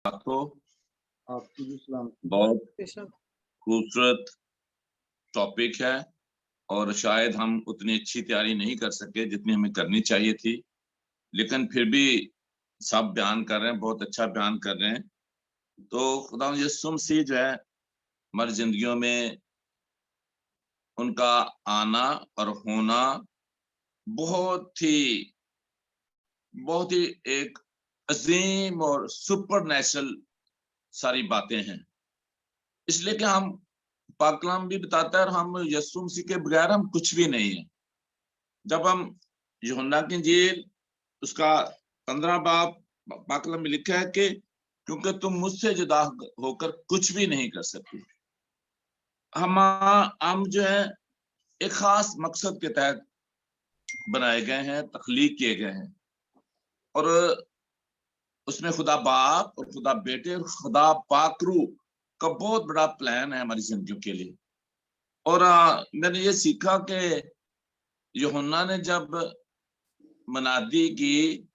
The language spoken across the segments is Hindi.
तो आपकी भी सलाम। बहुत खूबसूरत टॉपिक है और शायद हम उतनी अच्छी तैयारी नहीं कर सके जितनी हमें करनी चाहिए थी, लेकिन फिर भी सब बयान कर रहे हैं, बहुत अच्छा बयान कर रहे हैं। तो खुदा यीशु मसीह जो है हमारी जिंदगियों में उनका आना और होना बहुत ही बहुत ही एक अजीम और सुपर नेचुरल सारी बातें हैं, इसलिए कि हम पाक कलाम भी बताता है और हम यीशु मसीह के बगैर हम कुछ भी नहीं है। जब हम यूहन्ना की इंजील उसका 15 बाब पाक कलाम में लिखा है कि क्योंकि तुम मुझसे जुदा होकर कुछ भी नहीं कर सकते। हम जो है एक खास मकसद के तहत बनाए गए हैं, तख्लीक किए गए हैं, और उसमें खुदा बाप और खुदा बेटे और खुदा पाकरू का बहुत बड़ा प्लान है हमारी जिंदगी के लिए। और मैंने ये सीखा कि यूहन्ना ने जब मनादी की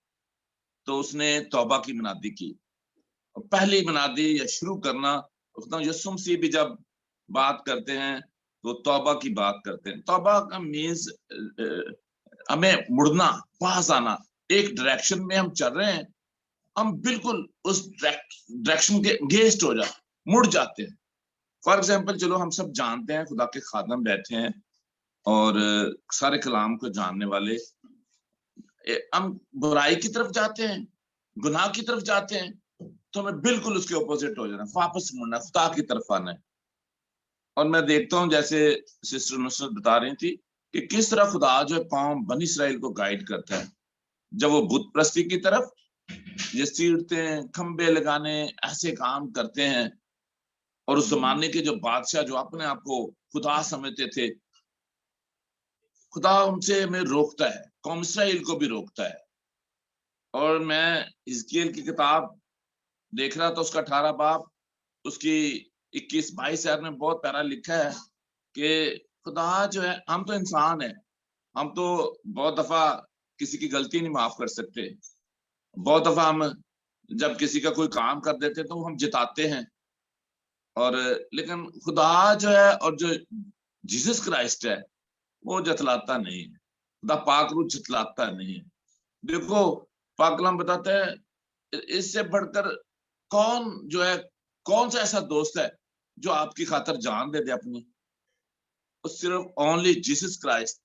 तो उसने तौबा की मनादी की। पहली मनादी या शुरू करना, यीशु मसीह भी जब बात करते हैं तो तौबा की बात करते हैं। तौबा का मीन्स हमें मुड़ना, पास आना, एक डायरेक्शन में हम चल रहे हैं, हम बिल्कुल उस डायरेक्शन के अगेंस्ट हो जाते, मुड़ जाते हैं। फॉर एग्जाम्पल, चलो हम सब जानते हैं खुदा के खादम बैठे हैं और सारे कलाम को जानने वाले, हम बुराई की तरफ जाते हैं, गुनाह की तरफ जाते हैं, तो हमें बिल्कुल उसके ऑपोजिट हो जाना, वापस मुड़ना, खुदा की तरफ आना है। और मैं देखता हूँ जैसे सिस्टर नुसरत बता रही थी कि किस तरह खुदा जो है कौम बनी इसराइल को गाइड करता है। जब वो बुत प्रस्ती की तरफ ये सीढ़ते हैं, खंबे लगाने, ऐसे काम करते हैं, और उस जमाने के जो बादशाह जो अपने आप को खुदा समझते थे, खुदा उनसे हमें रोकता है, कौम इसराइल को भी रोकता है। और मैं हिजकीएल की किताब देख रहा था, उसका 18 बाब उसकी 21-22 आयत में बहुत प्यारा लिखा है कि खुदा जो है, हम तो इंसान है, हम तो बहुत दफा किसी की गलती नहीं माफ कर सकते, बहुत दफा हम जब किसी का कोई काम कर देते तो हम जिताते हैं, और लेकिन खुदा जो है और जो जीसस क्राइस्ट है वो जतलाता नहीं है, खुदा पाक रूह जतलाता नहीं है। देखो, पाक कलाम बताता है इससे बढ़कर कौन जो है, कौन सा ऐसा दोस्त है जो आपकी खातर जान दे दे अपनी? सिर्फ ओनली जीसस क्राइस्ट,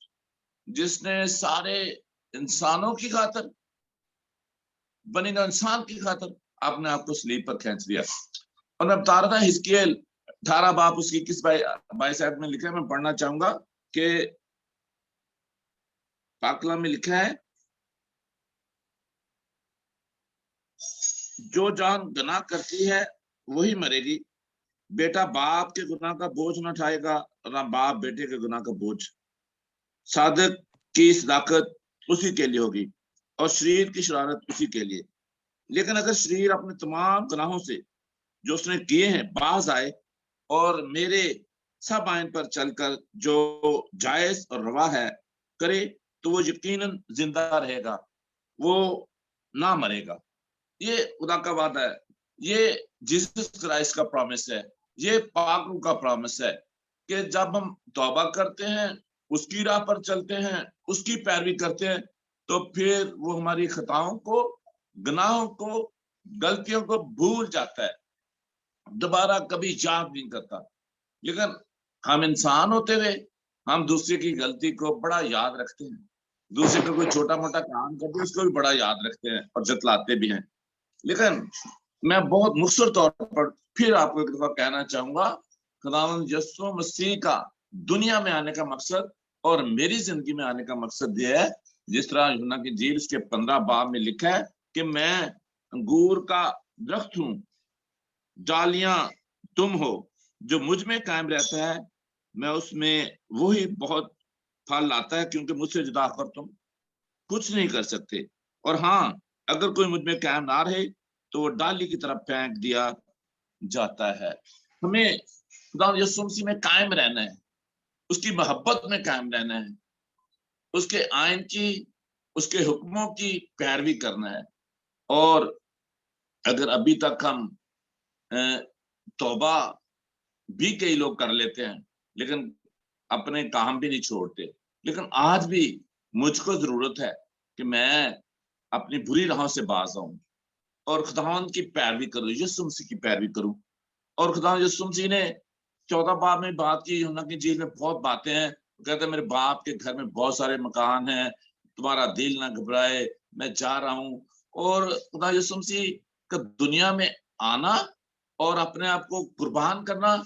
जिसने सारे इंसानों की खातर, बनी ना इंसान की खातर आपने आपको सलीब पर खींच दिया। और मैं बता रहा था हिजकीएल 18 बाब उसकी 21-22 आयत में लिखा है, मैं पढ़ना चाहूंगा कि पाक कलाम में लिखा है, जो जान गुनाह करती है वही मरेगी। बेटा बाप के गुनाह का बोझ न उठाएगा, ना बाप बेटे के गुनाह का बोझ। साधक की सदाकत उसी के लिए होगी और शरीर की शरारत उसी के लिए। लेकिन अगर शरीर अपने तमाम गुनाहों से जो उसने किए हैं बाज आए और मेरे सब आयन पर चलकर जो जायज और रवा है करे, तो वो यकीनन जिंदा रहेगा, वो ना मरेगा। ये खुदा का वादा है, ये जीसस क्राइस्ट का प्रॉमिस है, ये पाक रूह का प्रॉमिस है कि जब हम तौबा करते हैं, उसकी राह पर चलते हैं, उसकी पैरवी करते हैं, तो फिर वो हमारी खताओं को, गुनाहों को, गलतियों को भूल जाता है, दोबारा कभी याद नहीं करता। लेकिन हम इंसान होते हुए हम दूसरे की गलती को बड़ा याद रखते हैं, दूसरे का कोई छोटा मोटा काम करते हैं उसको भी बड़ा याद रखते हैं और जतलाते भी हैं। लेकिन मैं बहुत मुख्तर तौर पर फिर आपको एक दफा कहना चाहूंगा, खुदावंद यीशु मसीह का दुनिया में आने का मकसद और मेरी जिंदगी में आने का मकसद यह है, जिस तरह यूहन्ना की इंजील उसके 15 बाब में लिखा है कि मैं अंगूर का दरख्त हूं, डालियां तुम हो, जो मुझ में कायम रहता है मैं उसमें, वही बहुत फल लाता है, क्योंकि मुझसे जुदा होकर तुम कुछ नहीं कर सकते। और हाँ, अगर कोई मुझ में कायम ना रहे तो वो डाली की तरफ फेंक दिया जाता है। हमें खुदा यीशु मसीह में कायम रहना है, उसकी मोहब्बत में कायम रहना है, उसके आयन की, उसके हुक्मों की पैरवी करना है। और अगर अभी तक हम तौबा भी कई लोग कर लेते हैं, लेकिन अपने काम भी नहीं छोड़ते, लेकिन आज भी मुझको जरूरत है कि मैं अपनी बुरी राहों से बाज आऊं और खुदावंद की पैरवी करूं, यीशु मसीह की पैरवी करूं। और खुदावंद यीशु मसीह ने 14 बाब में बात की, यूहन्ना की इंजील में बहुत बातें हैं। कहते हैं मेरे बाप के घर में बहुत सारे मकान हैं, तुम्हारा दिल ना घबराए, मैं जा रहा हूं। और खुदा यीशु मसीह का दुनिया में आना और अपने आप को कुर्बान करना,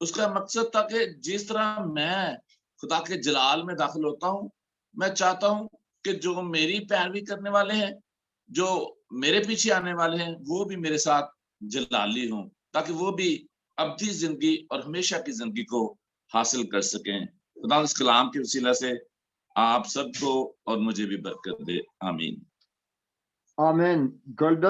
उसका मकसद था कि जिस तरह मैं खुदा के जलाल में दाखिल होता हूं, मैं चाहता हूं कि जो मेरी पैरवी करने वाले हैं, जो मेरे पीछे आने वाले हैं, वो भी मेरे साथ जलाली हों, ताकि वो भी अब्दी जिंदगी और हमेशा की जिंदगी को हासिल कर सकें। खुदा इस कलाम के वसीला से आप सबको और मुझे भी बरकत दे। आमीन। आमीन। गॉड